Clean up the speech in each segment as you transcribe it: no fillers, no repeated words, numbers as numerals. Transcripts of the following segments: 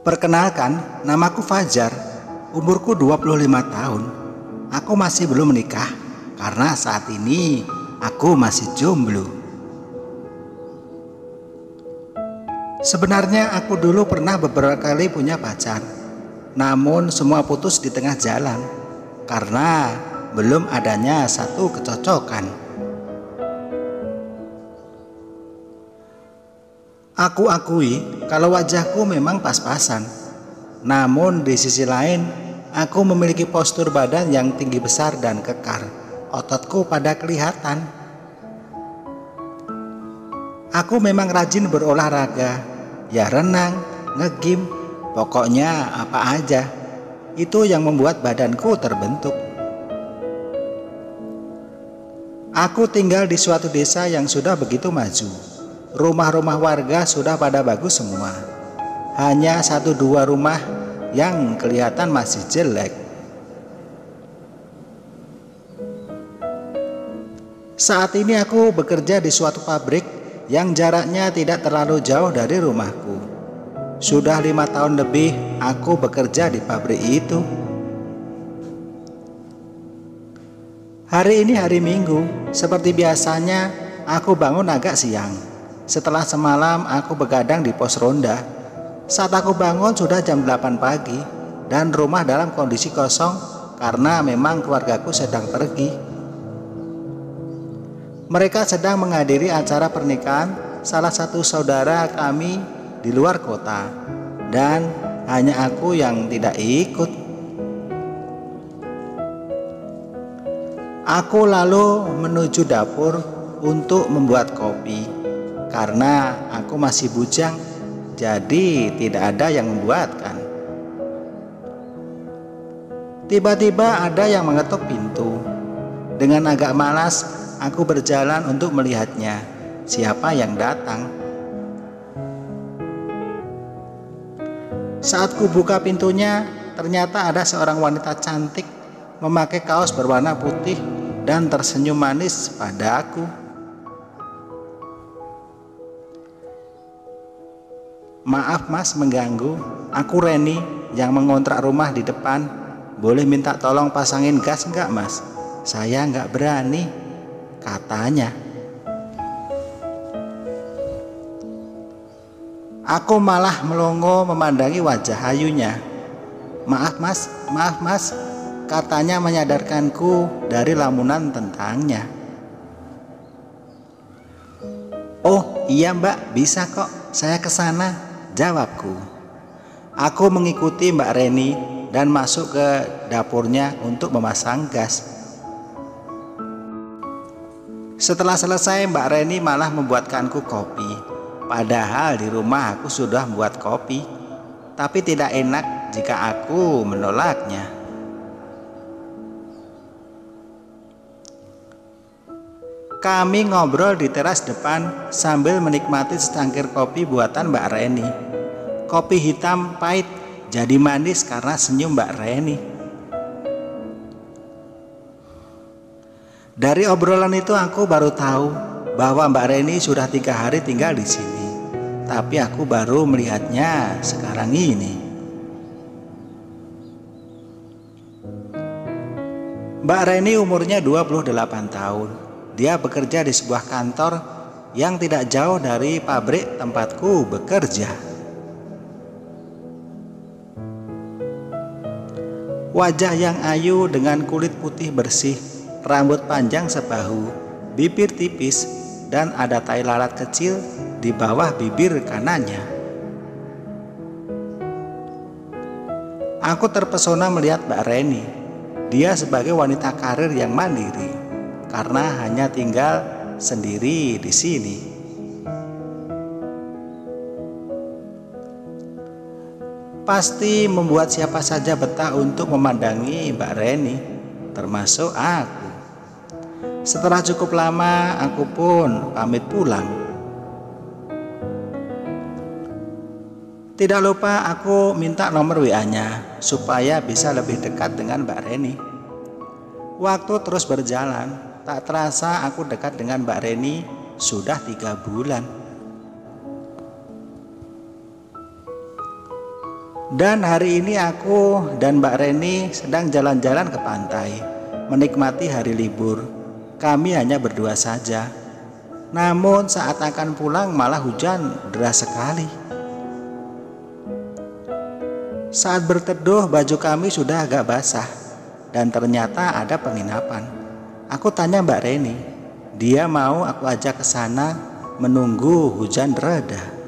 Perkenalkan, namaku Fajar, umurku 25 tahun. Aku masih belum menikah karena saat ini aku masih jomblo. Sebenarnya aku dulu pernah beberapa kali punya pacar, namun semua putus di tengah jalan karena belum adanya satu kecocokan. Aku akui kalau wajahku memang pas-pasan, namun di sisi lain aku memiliki postur badan yang tinggi besar dan kekar. Ototku pada kelihatan. Aku memang rajin berolahraga, ya renang, nge-gym, pokoknya apa aja. Itu yang membuat badanku terbentuk. Aku tinggal di suatu desa yang sudah begitu maju. Rumah-rumah warga sudah pada bagus semua. Hanya 1-2 rumah yang kelihatan masih jelek. Saat ini aku bekerja di suatu pabrik yang jaraknya tidak terlalu jauh dari rumahku. Sudah 5 tahun lebih aku bekerja di pabrik itu. Hari ini hari Minggu, seperti biasanya aku bangun agak siang. Setelah semalam aku begadang di pos ronda. Saat aku bangun sudah jam 8 pagi dan rumah dalam kondisi kosong karena memang keluargaku sedang pergi. Mereka sedang menghadiri acara pernikahan salah satu saudara kami di luar kota dan hanya aku yang tidak ikut. Aku lalu menuju dapur untuk membuat kopi. Karena aku masih bujang, jadi tidak ada yang membuatkan. Tiba-tiba ada yang mengetuk pintu. Dengan agak malas, aku berjalan untuk melihatnya. Siapa yang datang? Saat ku buka pintunya, ternyata ada seorang wanita cantik memakai kaos berwarna putih dan tersenyum manis pada aku. Maaf mas mengganggu, aku Reni yang mengontrak rumah di depan. Boleh minta tolong pasangin gas enggak mas? Saya enggak berani, katanya. Aku malah melongo memandangi wajah ayunya. Maaf mas, katanya menyadarkanku dari lamunan tentangnya. Oh iya mbak, bisa kok, saya kesana, jawabku. Aku mengikuti Mbak Reni dan masuk ke dapurnya untuk memasang gas. Setelah selesai, Mbak Reni malah membuatkanku kopi. Padahal di rumah aku sudah membuat kopi, tapi tidak enak jika aku menolaknya. Kami ngobrol di teras depan sambil menikmati secangkir kopi buatan Mbak Reni. Kopi hitam pahit jadi manis karena senyum Mbak Reni. Dari obrolan itu aku baru tahu bahwa Mbak Reni sudah 3 hari tinggal di sini. Tapi aku baru melihatnya sekarang ini. Mbak Reni umurnya 28 tahun. Dia bekerja di sebuah kantor yang tidak jauh dari pabrik tempatku bekerja. Wajah yang ayu dengan kulit putih bersih, rambut panjang sebahu, bibir tipis, dan ada tai lalat kecil di bawah bibir kanannya. Aku terpesona melihat Mbak Reni. Dia sebagai wanita karir yang mandiri karena hanya tinggal sendiri di sini. Pasti membuat siapa saja betah untuk memandangi Mbak Reni, termasuk aku. Setelah cukup lama, aku pun pamit pulang. Tidak lupa aku minta nomor WA-nya supaya bisa lebih dekat dengan Mbak Reni. Waktu terus berjalan, tak terasa aku dekat dengan Mbak Reni sudah 3 bulan. Dan hari ini aku dan Mbak Reni sedang jalan-jalan ke pantai, menikmati hari libur. Kami hanya berdua saja. Namun saat akan pulang malah hujan deras sekali. Saat berteduh baju kami sudah agak basah dan ternyata ada penginapan. Aku tanya Mbak Reni, dia mau aku ajak ke sana menunggu hujan reda.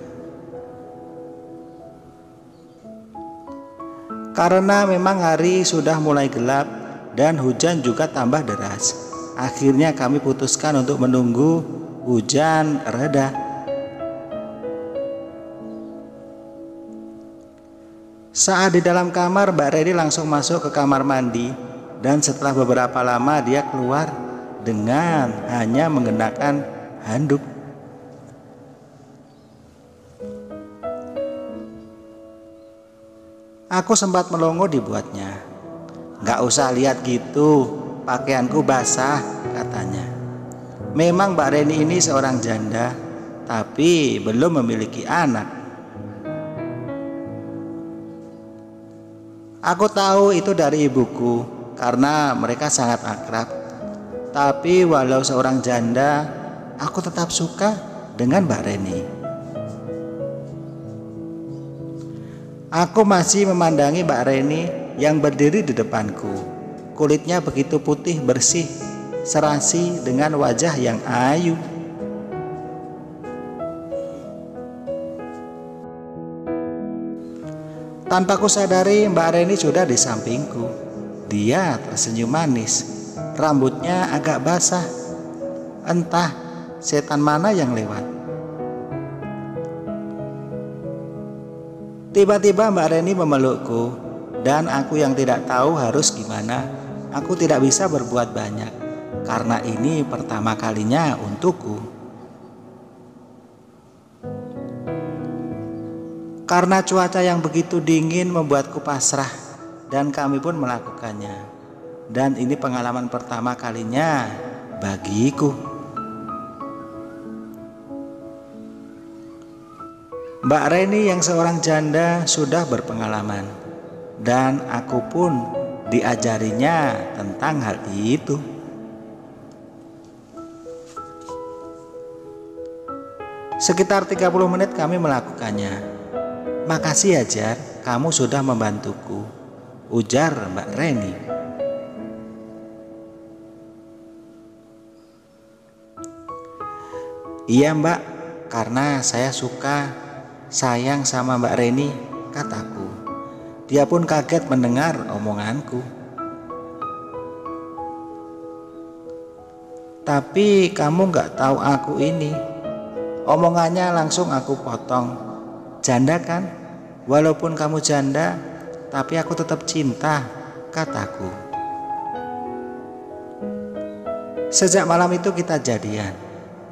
Karena memang hari sudah mulai gelap dan hujan juga tambah deras, akhirnya kami putuskan untuk menunggu hujan reda. Saat di dalam kamar, Mbak Reni langsung masuk ke kamar mandi dan setelah beberapa lama dia keluar dengan hanya mengenakan handuk. Aku sempat melongo dibuatnya. "Gak usah lihat gitu, pakaianku basah," katanya. Memang Mbak Reni ini seorang janda, tapi belum memiliki anak. Aku tahu itu dari ibuku, karena mereka sangat akrab. Tapi walau seorang janda, aku tetap suka dengan Mbak Reni. Aku masih memandangi Mbak Reni yang berdiri di depanku. Kulitnya begitu putih bersih, serasi dengan wajah yang ayu. Tanpa kusadari Mbak Reni sudah di sampingku. Dia tersenyum manis, rambutnya agak basah. Entah setan mana yang lewat. Tiba-tiba Mbak Reni memelukku dan aku yang tidak tahu harus gimana. Aku tidak bisa berbuat banyak karena ini pertama kalinya untukku. Karena cuaca yang begitu dingin membuatku pasrah dan kami pun melakukannya. Dan ini pengalaman pertama kalinya bagiku. Mbak Reni yang seorang janda sudah berpengalaman dan aku pun diajarinya tentang hal itu. Sekitar 30 menit kami melakukannya. "Makasih ya Jar, kamu sudah membantuku," ujar Mbak Reni. "Iya Mbak, karena saya sayang sama Mbak Reni," kataku. Dia pun kaget mendengar omonganku. "Tapi kamu gak tahu aku ini." Omongannya langsung aku potong. "Janda kan? Walaupun kamu janda, tapi aku tetap cinta," kataku. Sejak malam itu kita jadian.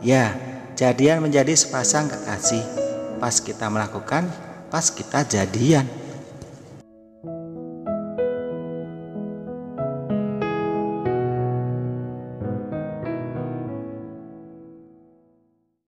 Ya, jadian menjadi sepasang kekasih. Pas kita melakukan, pas kita jadian.